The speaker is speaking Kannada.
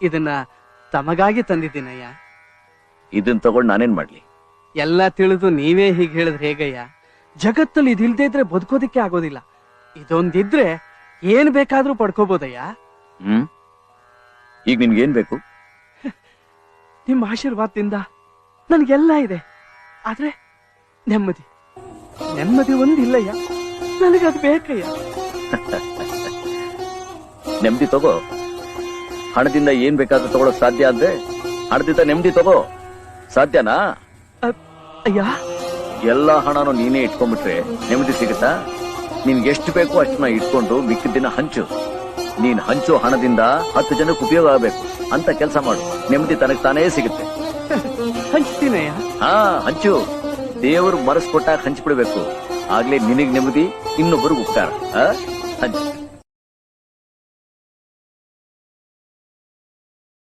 ಇದನ್ನ ತಮಗಾಗಿ ತಂದಿದ್ದೀನಯ್ಯ. ಇದನ್ ತಗೊಂಡು ನಾನೇನ್ ಮಾಡ್ಲಿ? ಎಲ್ಲ ತಿಳಿದು ನೀವೇ ಹೀಗೆ ಹೇಳಿದ್ರೆ ಹೇಗಯ್ಯ? ಜಗತ್ತಲ್ಲಿ ಇದಿಲ್ದೇ ಇದ್ರೆ ಬದುಕೋದಿಕ್ಕೆ ಆಗೋದಿಲ್ಲ. ಇದೊಂದಿದ್ರೆ ಏನ್ ಬೇಕಾದ್ರೂ ಪಡ್ಕೋಬೋದಯ್ಯ. ಈಗ ನಿನ್ಗೇನ್ ಬೇಕು? ನಿಮ್ಮ ಆಶೀರ್ವಾದದಿಂದ ನನ್ಗೆಲ್ಲ ಇದೆ. ಆದ್ರೆ ನೆಮ್ಮದಿ ನೆಮ್ಮದಿ ಒಂದಿಲ್ಲಯ್ಯ. ನನಗದು ಬೇಕಯ್ಯ. ನೆಮ್ಮದಿ ತಗೋ. ಹಣದಿಂದ ಏನ್ ಬೇಕಾದ್ರೂ ತಗೊಳಕ್ ಸಾಧ್ಯ ಅಂದ್ರೆ ಹಣದಿಂದ ನೆಮ್ಮದಿ ತಗೋ. ಸಾಧ್ಯನಾ? ಅಯ್ಯ, ಎಲ್ಲಾ ಹಣನು ನೀನೇ ಇಟ್ಕೊಂಡ್ಬಿಟ್ರೆ ನೆಮ್ಮದಿ ಸಿಗುತ್ತಾ? ನಿನ್ಗೆ ಎಷ್ಟು ಬೇಕೋ ಅಷ್ಟನ್ನ ಇಟ್ಕೊಂಡು ಮಿಕ್ಕಿದ ದಿನ ಹಂಚು. ನೀನ್ ಹಂಚು ಹಣದಿಂದ 10 ಜನಕ್ಕೆ ಉಪಯೋಗ ಆಗಬೇಕು ಅಂತ ಕೆಲಸ ಮಾಡು. ನೆಮ್ಮದಿ ತನಗ್ ತಾನೇ ಸಿಗುತ್ತೆ. ಹಂಚ್ತೀನಯ್ಯ. ಹಾ, ಹಂಚು. ದೇವರು ಮನಸ್ಸು ಕೊಟ್ಟಾಗ ಹಂಚ್ಬಿಡ್ಬೇಕು. ಆಗ್ಲೇ ನಿನಗ್ ನೆಮ್ಮದಿ, ಇನ್ನೊಬ್ಬರು ಉಪಕಾರ. ಹಂಚು.